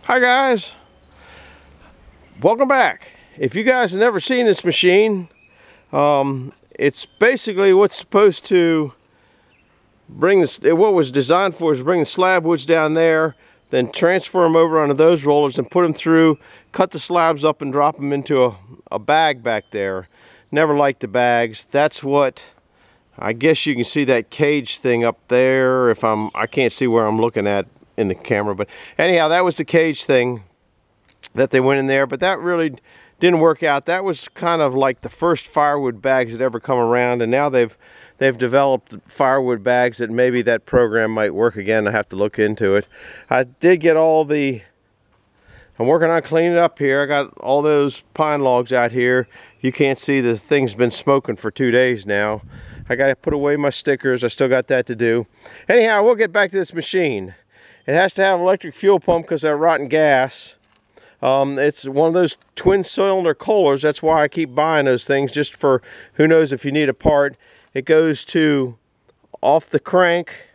Hi guys, welcome back. If you guys have never seen this machine, it's basically what's supposed to bring this, what was designed for is bring the slab woods down there, then transfer them over onto those rollers and put them through, cut the slabs up and drop them into a bag back there. Never liked the bags. That's what, I guess you can see that cage thing up there. I can't see where I'm looking at in the camera, but anyhow, that was the cage thing that they went in there, but that really didn't work out. That was kind of like the first firewood bags that ever come around, and now they've developed firewood bags that maybe that program might work again. I have to look into it. I did get I'm working on cleaning up here. I got all those pine logs out here. You can't see, the thing's been smoking for 2 days now. I got to put away my stickers. I still got that to do. Anyhow, we'll get back to this machine. It has to have electric fuel pump because they're rotten gas. It's one of those twin cylinder Kohlers. That's why I keep buying those things, just for who knows if you need a part. It goes to off the crank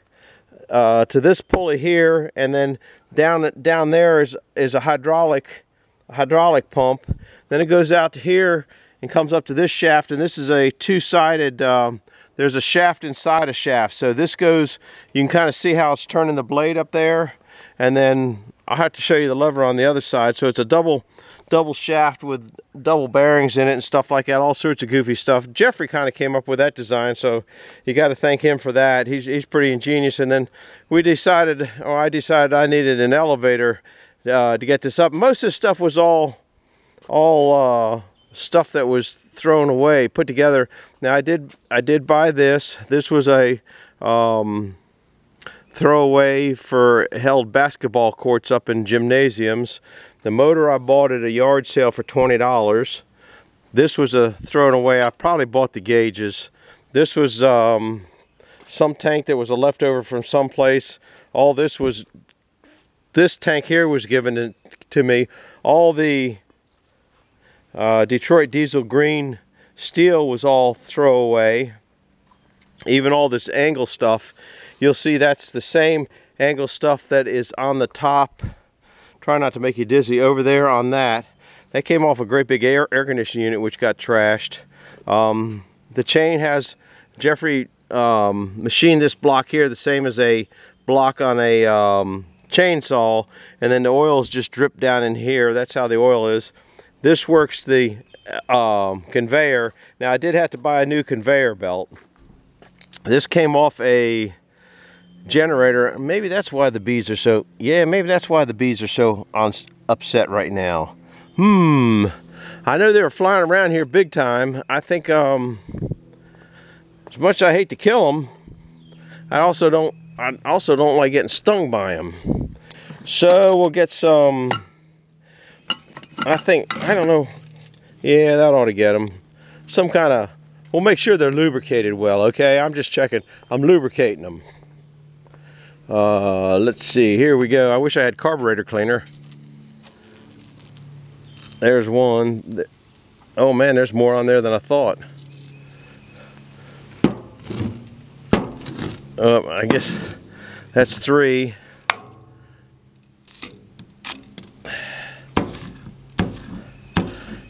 to this pulley here, and then down there is a hydraulic pump. Then it goes out to here and comes up to this shaft, and this is a two-sided. There's a shaft inside a shaft, so this goes, you can kind of see how it's turning the blade up there, and then I'll have to show you the lever on the other side. So it's a double shaft with double bearings in it and stuff like that, all sorts of goofy stuff. Jeffrey kind of came up with that design, so you got to thank him for that. He's pretty ingenious. And then I decided I needed an elevator to get this up. Most of this stuff was all stuff that was thrown away, put together. Now I did buy this. This was a throwaway for held basketball courts up in gymnasiums. The motor I bought at a yard sale for $20. This was a thrown away. I probably bought the gauges. This was some tank that was a leftover from someplace. All this tank here was given to me. All the Detroit diesel green steel was all throwaway. Even all this angle stuff, you'll see that's the same angle stuff that is on the top. Try not to make you dizzy. Over there on that came off a great big air conditioning unit which got trashed. The chain has, Jeffrey machined this block here the same as a block on a chainsaw, and then the oil's just dripped down in here. That's how the oil is. This works the conveyor. Now I did have to buy a new conveyor belt. This came off a generator. Maybe that's why the bees are so, maybe that's why the bees are so upset right now. I know they were flying around here big time. I think as much as I hate to kill them, I also don't like getting stung by them. So we'll get some, I don't know, yeah, that ought to get them. Some kind of, we'll make sure they're lubricated well, okay? I'm just checking. I'm lubricating them. Let's see. Here we go. I wish I had carburetor cleaner. There's one. Oh man, there's more on there than I thought. I guess that's 3.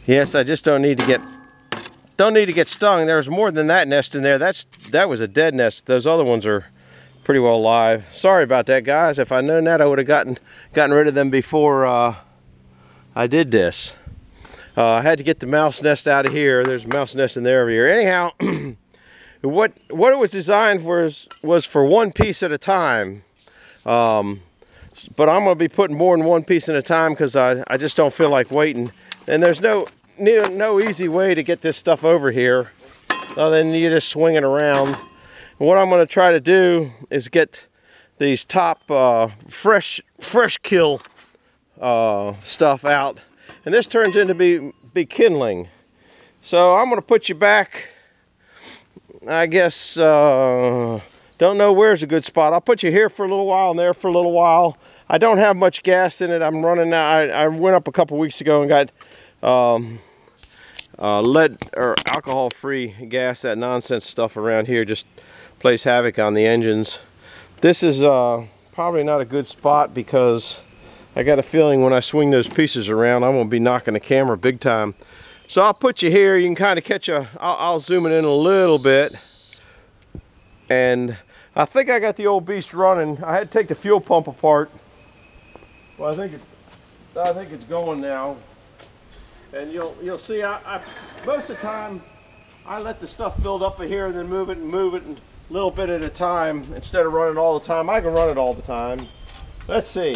Yes, I just don't need to get stung. There's more than that nest in there. That was a dead nest. Those other ones are pretty well alive. Sorry about that, guys. If I'd known that, I would have gotten rid of them before I did this. I had to get the mouse nest out of here. There's a mouse nest in there over here. Anyhow, what it was designed for was for one piece at a time. But I'm going to be putting more than one piece at a time because I just don't feel like waiting. And there's no easy way to get this stuff over here other than you just swing it around. And what I'm going to try to do is get these top fresh kill stuff out, and this turns into be kindling. So I'm going to put you back, I guess, don't know where's a good spot. I'll put you here for a little while and there for a little while. I don't have much gas in it. I'm running out. I went up a couple weeks ago and got lead or alcohol-free gas. That nonsense stuff around here just plays havoc on the engines. This is probably not a good spot because I got a feeling when I swing those pieces around, I'm going to be knocking the camera big time. So I'll put you here. You can kind of catch I'll zoom it in a little bit. And I think I got the old beast running. I had to take the fuel pump apart. Well, I think it's going now. And you'll see, I most of the time I let the stuff build up here and then move it a little bit at a time instead of running all the time. I can run it all the time. Let's see.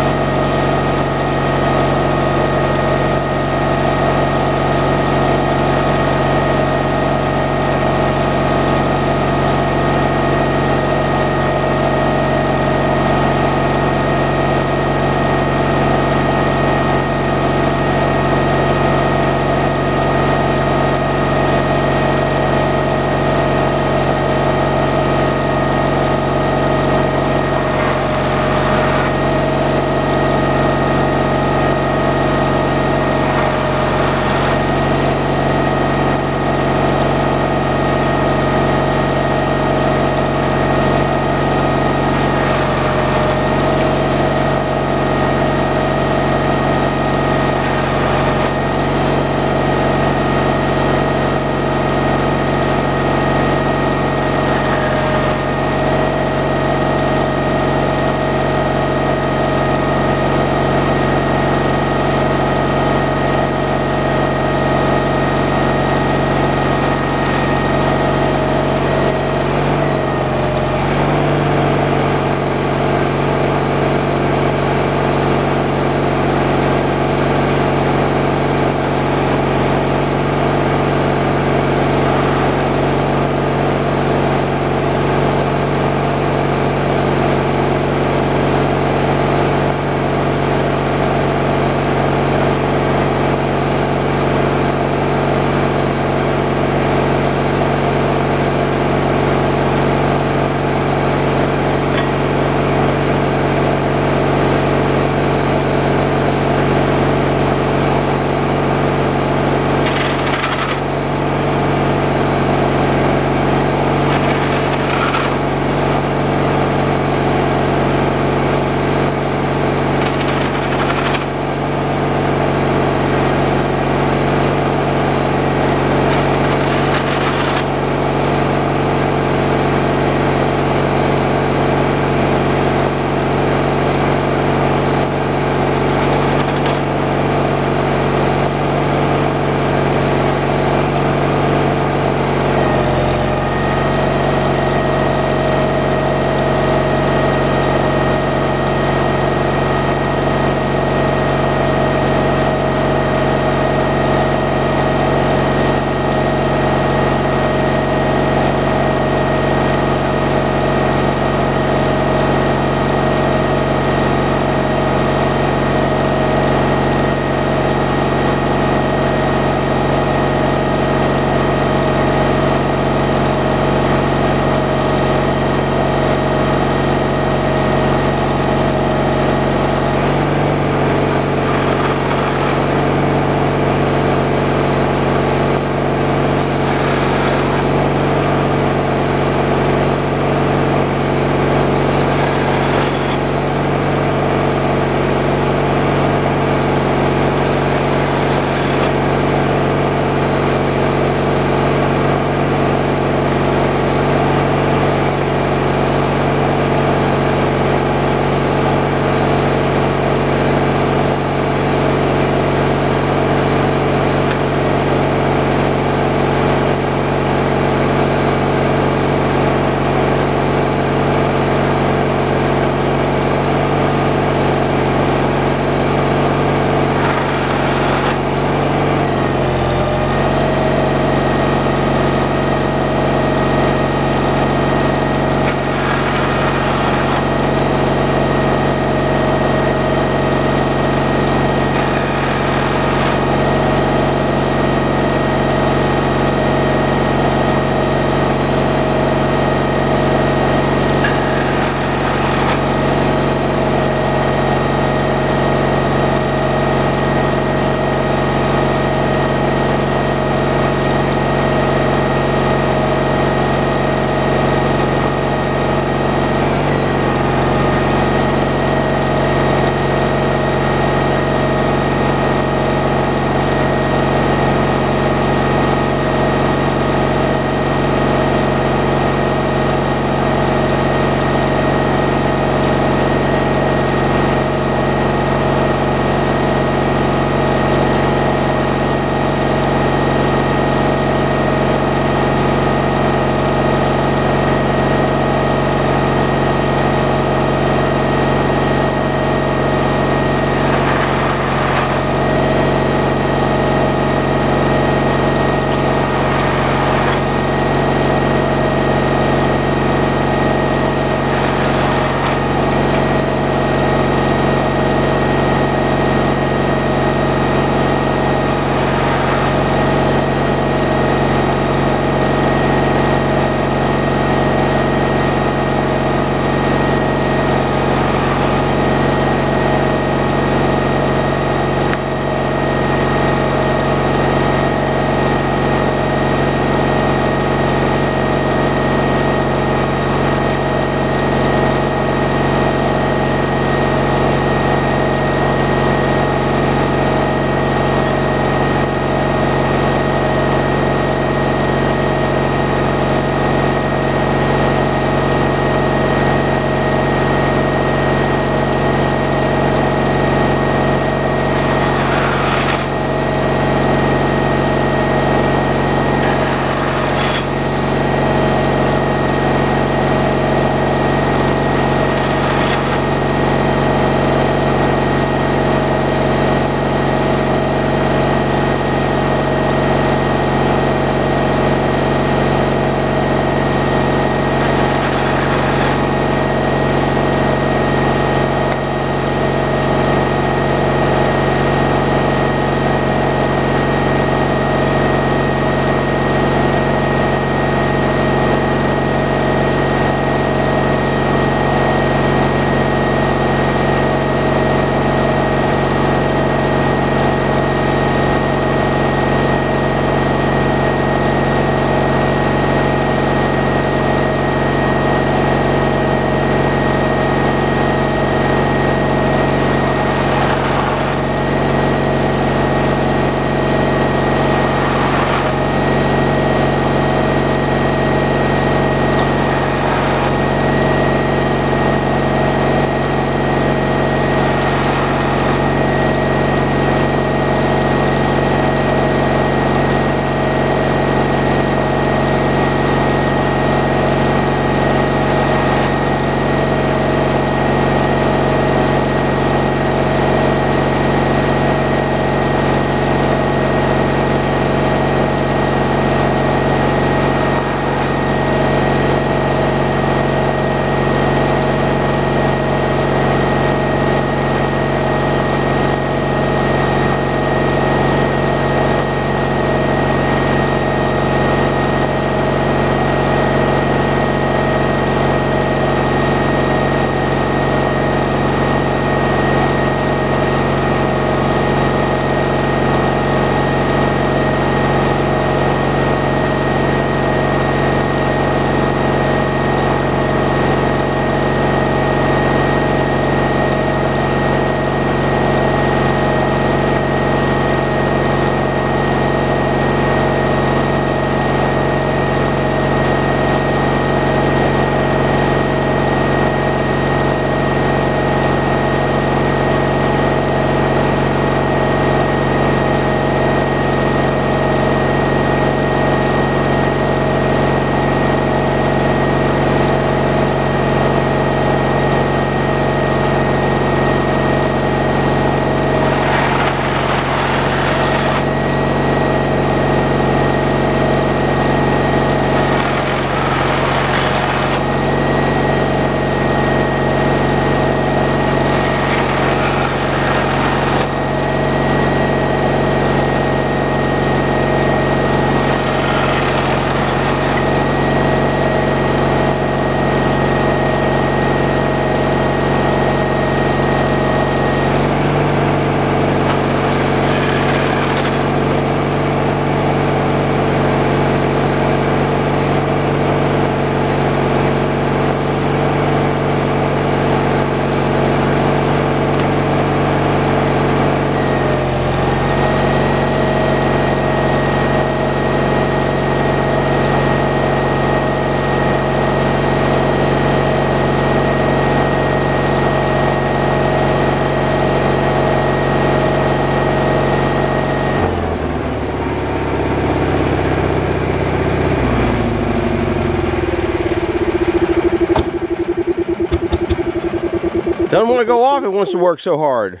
Doesn't want to go off, it wants to work so hard.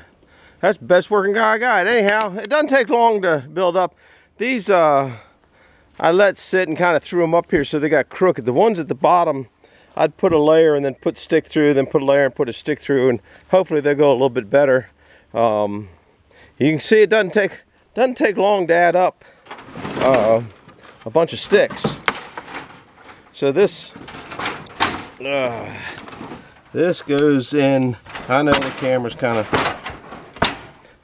That's the best working guy I got. Anyhow, it doesn't take long to build up. These I let sit and kind of threw them up here so they got crooked. The ones at the bottom, I'd put a layer and then put stick through, then put a layer and put a stick through, and hopefully they'll go a little bit better. You can see it doesn't take long to add up a bunch of sticks. So this goes in. I know the camera's kind of.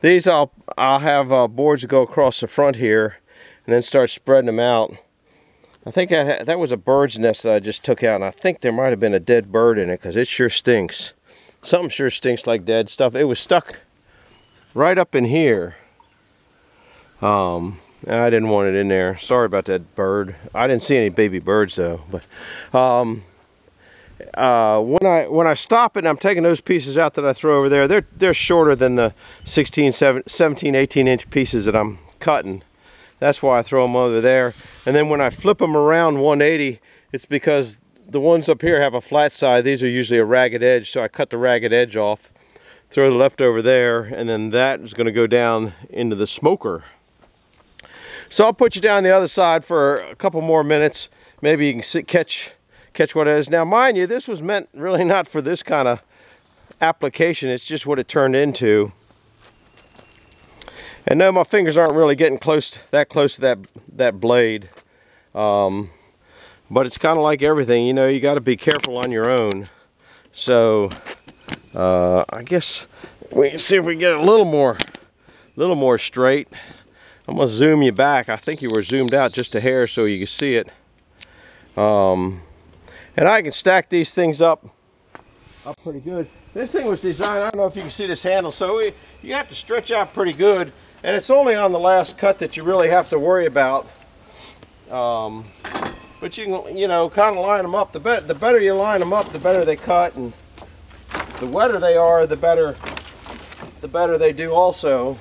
These I'll have boards that go across the front here, and then start spreading them out. I think that was a bird's nest that I just took out, and I think there might have been a dead bird in it because it sure stinks. Something sure stinks like dead stuff. It was stuck right up in here. And I didn't want it in there. Sorry about that bird. I didn't see any baby birds though. But when I stop it and I'm taking those pieces out that I throw over there, they're shorter than the 16, 17, 18 inch pieces that I'm cutting. That's why I throw them over there. And then when I flip them around 180, it's because the ones up here have a flat side. These are usually a ragged edge, so I cut the ragged edge off, throw the leftover there, and then that is going to go down into the smoker. So I'll put you down the other side for a couple more minutes. Maybe you can catch what it is. Now, mind you, this was meant really not for this kind of application. It's just what it turned into. And no, my fingers aren't really getting that close to that blade. But it's kind of like everything, you know, you got to be careful on your own. So I guess we can see if we get a little more straight. I'm gonna zoom you back. I think you were zoomed out just a hair so you can see it. And I can stack these things up pretty good. This thing was designed, I don't know if you can see this handle, so you have to stretch out pretty good. And it's only on the last cut that you really have to worry about. But you can, you know, kind of line them up. The better you line them up, the better they cut, and the wetter they are, the better they do also.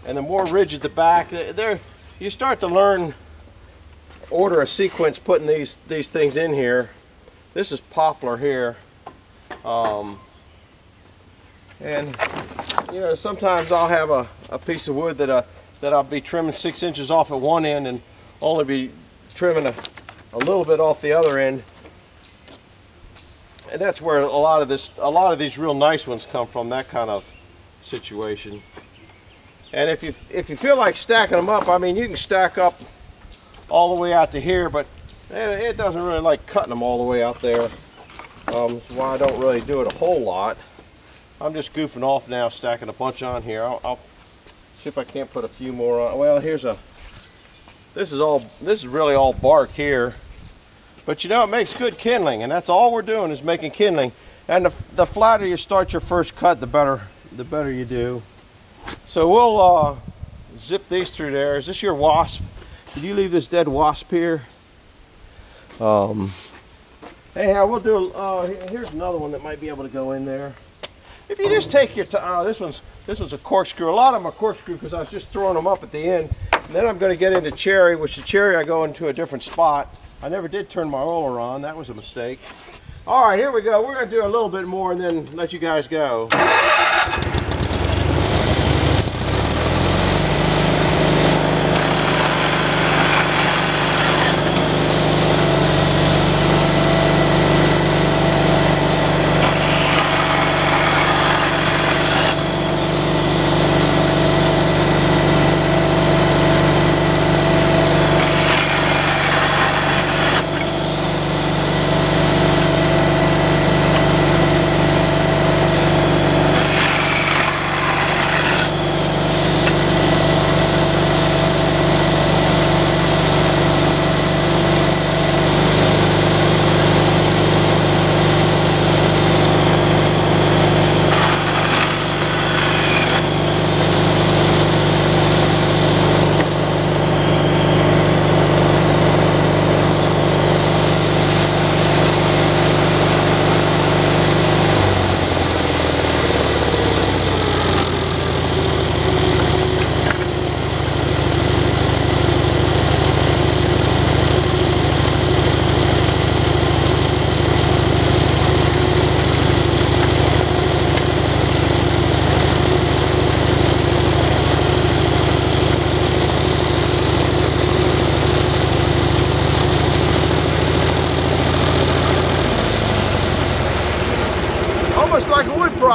And the more rigid the back, you start to learn order of sequence putting these things in here. This is poplar here. And you know, sometimes I'll have a piece of wood that I'll be trimming 6 inches off at one end and only be trimming a little bit off the other end. And that's where a lot of these real nice ones come from, that kind of situation. And if you feel like stacking them up, I mean, you can stack up all the way out to here, but it doesn't really like cutting them all the way out there. That's why I don't really do it a whole lot. I'm just goofing off now, stacking a bunch on here. I'll see if I can't put a few more on. Well, this is really all bark here. But you know, it makes good kindling, and that's all we're doing is making kindling. And the flatter you start your first cut, the better you do. So we'll zip these through there. Is this your wasp? Did you leave this dead wasp here? Anyhow, we'll do. Here's another one that might be able to go in there. If you just take your time, this one's a corkscrew. A lot of them are corkscrew because I was just throwing them up at the end. And then I'm going to get into cherry, which the cherry I go into a different spot. I never did turn my roller on. That was a mistake. All right, here we go. We're going to do a little bit more and then let you guys go.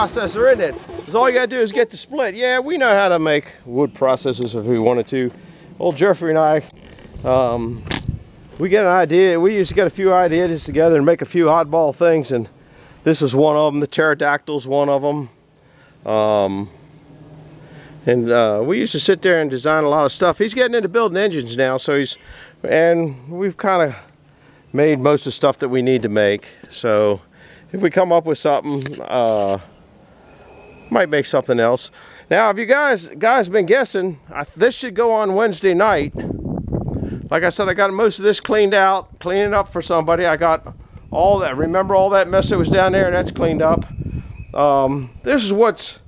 processor in it. Because all you gotta do is get the split. Yeah, we know how to make wood processors if we wanted to. Old Jeffrey and I, we get an idea. We used to get a few ideas together and make a few oddball things, and this is one of them. The pterodactyl's one of them. We used to sit there and design a lot of stuff. He's getting into building engines now, so we've kind of made most of the stuff that we need to make. So if we come up with something, might make something else. Now, if you guys been guessing, this should go on Wednesday night. Like I said, I got most of this cleaned out, cleaning up for somebody. I got all that. Remember all that mess that was down there? That's cleaned up. This is what's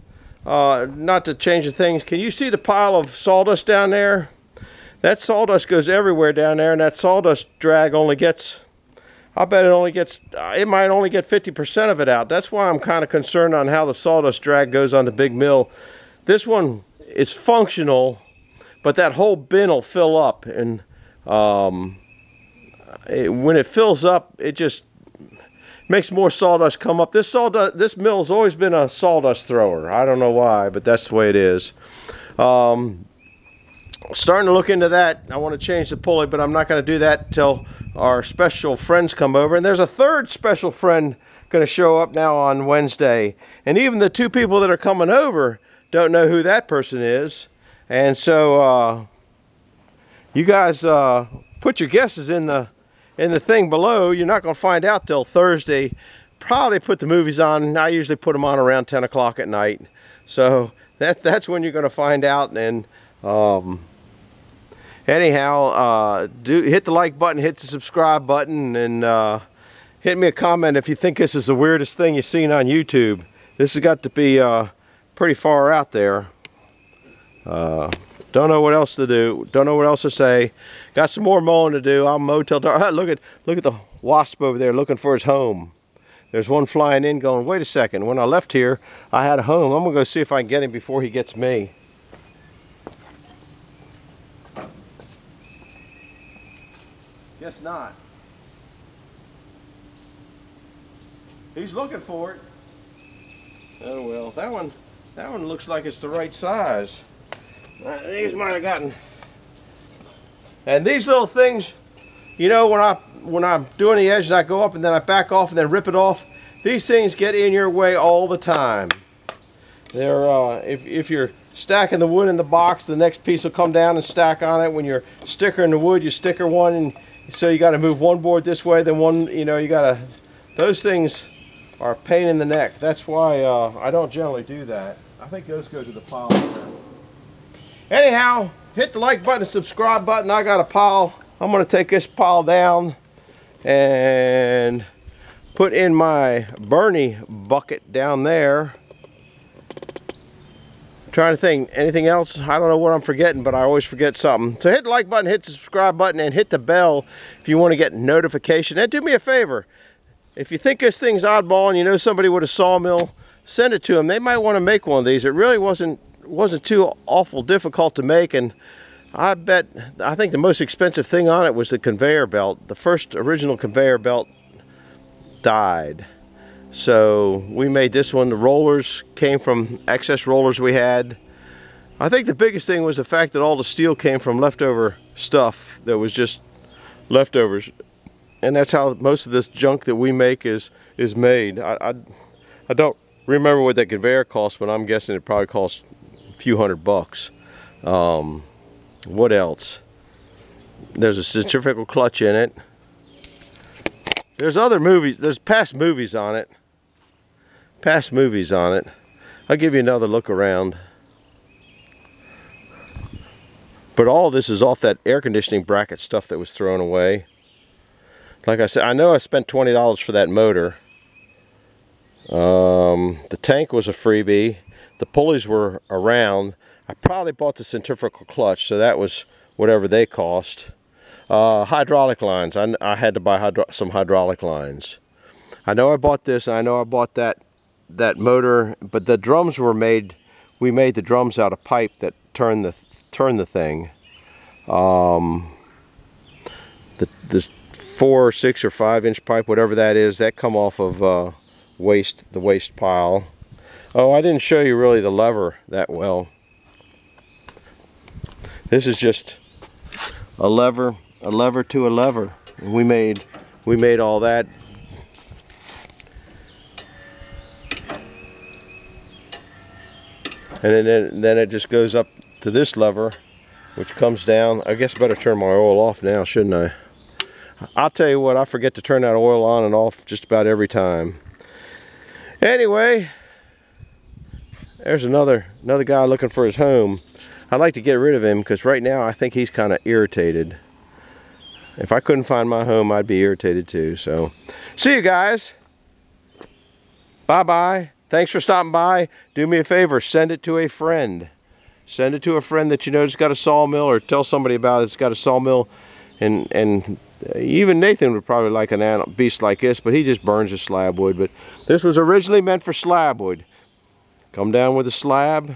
not to change the things. Can you see the pile of sawdust down there? That sawdust goes everywhere down there, and that sawdust drag only gets, I bet it might only get 50% of it out. That's why I'm kind of concerned on how the sawdust drag goes on the big mill. This one is functional, but that whole bin will fill up, and when it fills up, it just makes more sawdust come up. This mill's always been a sawdust thrower. I don't know why, but that's the way it is. Starting to look into that. I want to change the pulley, but I'm not going to do that until our special friends come over. And there's a third special friend going to show up now on Wednesday. And even the two people that are coming over don't know who that person is. And so you guys put your guesses in the thing below. You're not going to find out till Thursday. Probably put the movies on. I usually put them on around 10 o'clock at night. So that's when you're going to find out. And anyhow, hit the like button, hit the subscribe button, and hit me a comment if you think this is the weirdest thing you've seen on YouTube. This has got to be pretty far out there. Don't know what else to do. Don't know what else to say. Got some more mowing to do. I'll mow till dark. Look at the wasp over there looking for his home. There's one flying in going, wait a second. When I left here, I had a home. I'm going to go see if I can get him before he gets me. Guess not. He's looking for it. Oh well, that one looks like it's the right size. These might have gotten. And these little things, you know, when I'm doing the edges, I go up and then I back off and then rip it off. These things get in your way all the time. They're if you're stacking the wood in the box, the next piece will come down and stack on it. When you're stickering the wood, you sticker one, and so you got to move one board this way, then one. You know, you got to. Those things are a pain in the neck. That's why I don't generally do that. I think those go to the pile. Anyhow, hit the like button, subscribe button. I got a pile. I'm going to take this pile down and put in my Bernie bucket down there. I'm trying to think, anything else? I don't know what I'm forgetting, but I always forget something. So hit the like button, hit the subscribe button, and hit the bell if you want to get notification. And do me a favor. If you think this thing's oddball and you know somebody with a sawmill, send it to them. They might want to make one of these. It really wasn't too awful difficult to make, and I think the most expensive thing on it was the conveyor belt. The first original conveyor belt died, so we made this one. The rollers came from excess rollers we had. I think the biggest thing was the fact that all the steel came from leftover stuff that was just leftovers, and that's how most of this junk that we make is made. I don't remember what that conveyor cost, but I'm guessing it probably cost a few $100. What else? There's a centrifugal clutch in it. There's other movies. There's past movies on it. Past movies on it. I'll give you another look around. But all this is off that air conditioning bracket stuff that was thrown away. Like I said, I know I spent $20 for that motor. The tank was a freebie. The pulleys were around. I probably bought the centrifugal clutch, so that was whatever they cost. Hydraulic lines. I had to buy some hydraulic lines. I know I bought this, and I know I bought that motor, but the drums were made. We made the drums out of pipe that turned the thing. This 4 or 6 or 5 inch pipe, whatever that is, that come off of the waste pile. Oh, I didn't show you really the lever that well. This is just a lever to a lever. We made all that. And then it just goes up to this lever, which comes down. I guess I better turn my oil off now, shouldn't I? I'll tell you what, I forget to turn that oil on and off just about every time. Anyway, there's another guy looking for his home. I'd like to get rid of him because right now I think he's kind of irritated. If I couldn't find my home, I'd be irritated too. So, see you guys. Bye-bye. Thanks for stopping by. Do me a favor, send it to a friend. Send it to a friend that you know has got a sawmill, or tell somebody about it's got a sawmill. And even Nathan would probably like a beast like this, but he just burns his slab wood. But this was originally meant for slab wood. Come down with a slab,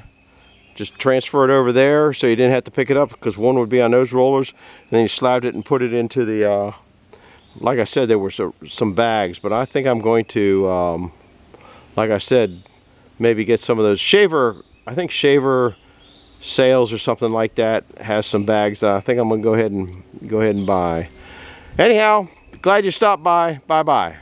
just transfer it over there so you didn't have to pick it up, because one would be on those rollers, and then you slabbed it and put it into the, like I said, there were some bags, but I think I'm going to, like I said, maybe get some of those shaver, I think Shaver Sales or something like that has some bags that I think I'm going to go ahead and buy. Anyhow, glad you stopped by. Bye-bye.